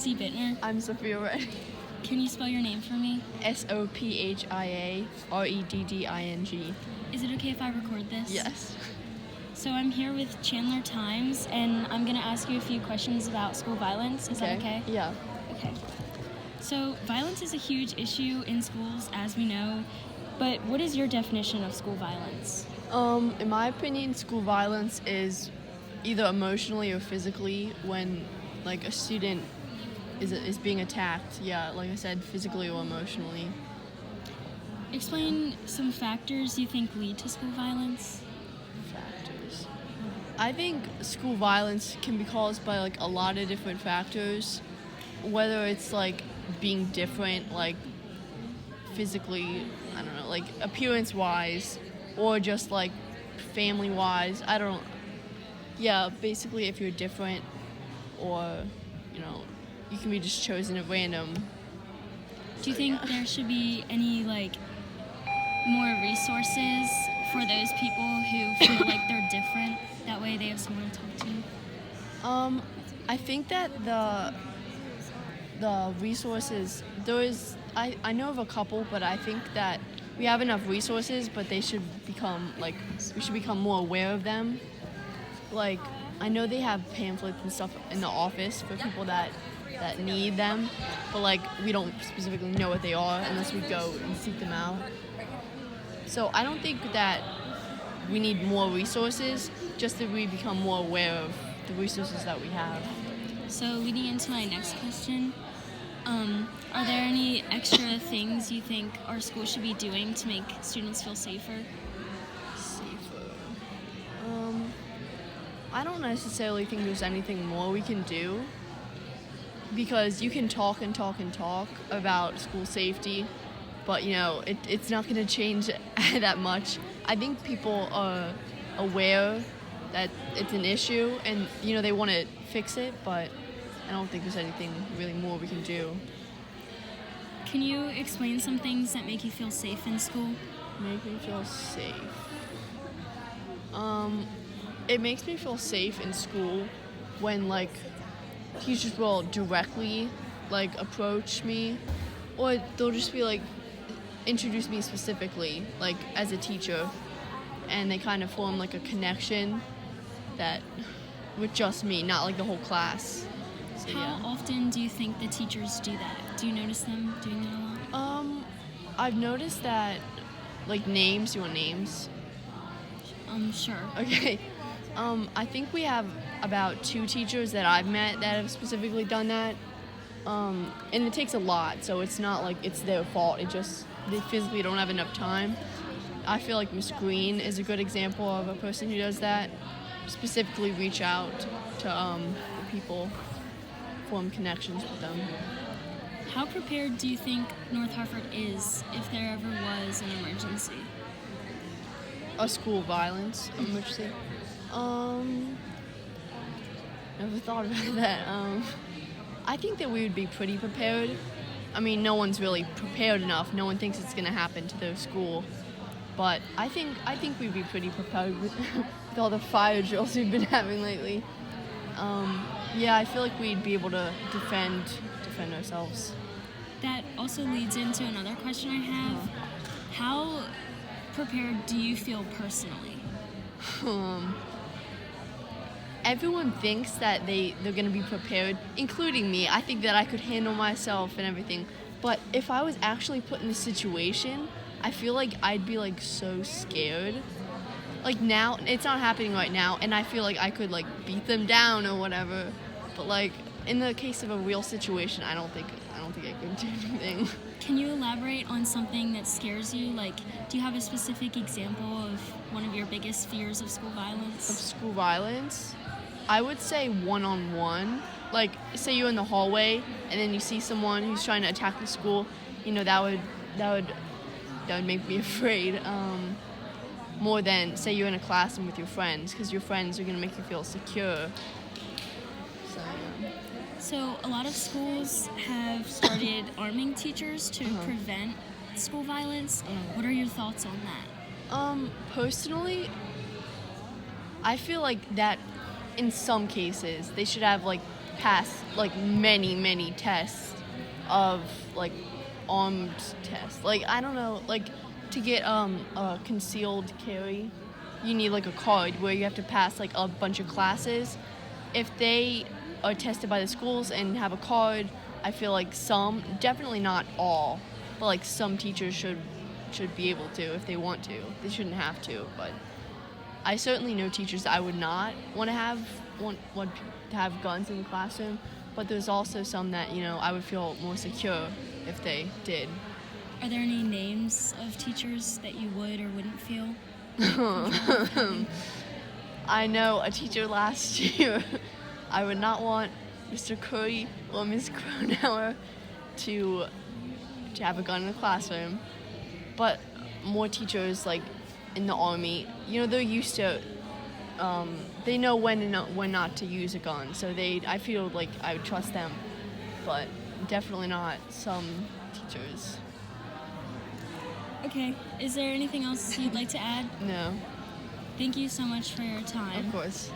Sophie Bittner. I'm Sophia Red. Can you spell your name for me? SOPHIAREDDING. Is it okay if I record this? Yes. So I'm here with Chandler Times, and I'm going to ask you a few questions about school violence. Is that okay? Yeah. Okay. So violence is a huge issue in schools, as we know, but what is your definition of school violence? In my opinion, school violence is either emotionally or physically when, like, a student is being attacked. Yeah, like I said, physically or emotionally. Explain some factors you think lead to school violence. Factors. I think school violence can be caused by, like, a lot of different factors, whether it's, like, being different, like, physically, I don't know, like, appearance-wise, or just, like, family-wise. I don't. Yeah, basically, if you're different, or, you know, you can be just chosen at random. Do you think there should be any, like, more resources for those people who feel like they're different? That way they have someone to talk to? I think that the resources, I know of a couple, but I think that we have enough resources, but they should become, like, we should become more aware of them. Like, I know they have pamphlets and stuff in the office for people that need them, but, like, we don't specifically know what they are unless we go and seek them out. So I don't think that we need more resources, just that we become more aware of the resources that we have. So leading into my next question, are there any extra things you think our school should be doing to make students feel safer? I don't necessarily think there's anything more we can do, because you can talk and talk and talk about school safety, but, you know, it's not going to change that much. I think people are aware that it's an issue and, you know, they want to fix it, but I don't think there's anything really more we can do. Can you explain some things that make you feel safe in school? Make me feel safe. It makes me feel safe in school when, like, teachers will directly, like, approach me, or they'll just be like, introduce me specifically, like, as a teacher, and they kind of form, like, a connection that with just me, not like the whole class. So, How often do you think the teachers do that? Do you notice them doing that a lot? I've noticed that, like, names. You want names? Sure. Okay. I think we have about 2 teachers that I've met that have specifically done that. And it takes a lot, so it's not like it's their fault. It just, they physically don't have enough time. I feel like Miss Green is a good example of a person who does that. Specifically reach out to the people, form connections with them. How prepared do you think North Hartford is if there ever was an emergency? A school violence emergency? Never thought about that. I think that we would be pretty prepared. I mean, no one's really prepared enough. No one thinks it's gonna happen to their school. But I think we'd be pretty prepared with all the fire drills we've been having lately. Yeah, I feel like we'd be able to defend ourselves. That also leads into another question I have. How prepared do you feel personally? Everyone thinks that they're going to be prepared, including me. I think that I could handle myself and everything. But if I was actually put in a situation, I feel like I'd be, like, so scared. Like, now, it's not happening right now, and I feel like I could, like, beat them down or whatever. But, like, in the case of a real situation, I don't think I could do anything. Can you elaborate on something that scares you? Like, do you have a specific example of one of your biggest fears of school Of violence? school violence, I would say one-on-one. Like, say you're in the hallway and then you see someone who's trying to attack the school, you know, that would make me afraid. More than, say, you're in a classroom with your friends, because your friends are going to make you feel secure. So, yeah. So a lot of schools have started arming teachers to prevent school violence. What are your thoughts on that? Personally, I feel like that in some cases they should have, like, pass like many tests of like armed tests. Like I don't know, like to get a concealed carry, you need like a card where you have to pass like a bunch of classes. If they are tested by the schools and have a card, I feel like some, definitely not all, but like some teachers should be able to if they want to. They shouldn't have to, but I certainly know teachers I would not want to have guns in the classroom, but there's also some that, you know, I would feel more secure if they did. Are there any names of teachers that you would or wouldn't feel? I know a teacher last year. I would not want Mr. Curry or Ms. Cronauer to have a gun in the classroom, but more teachers like in the Army, you know, they're used to, they know when not to use a gun, so I feel like I would trust them, but definitely not some teachers. Okay. Is there anything else you'd like to add? No, Thank you so much for your time. of course.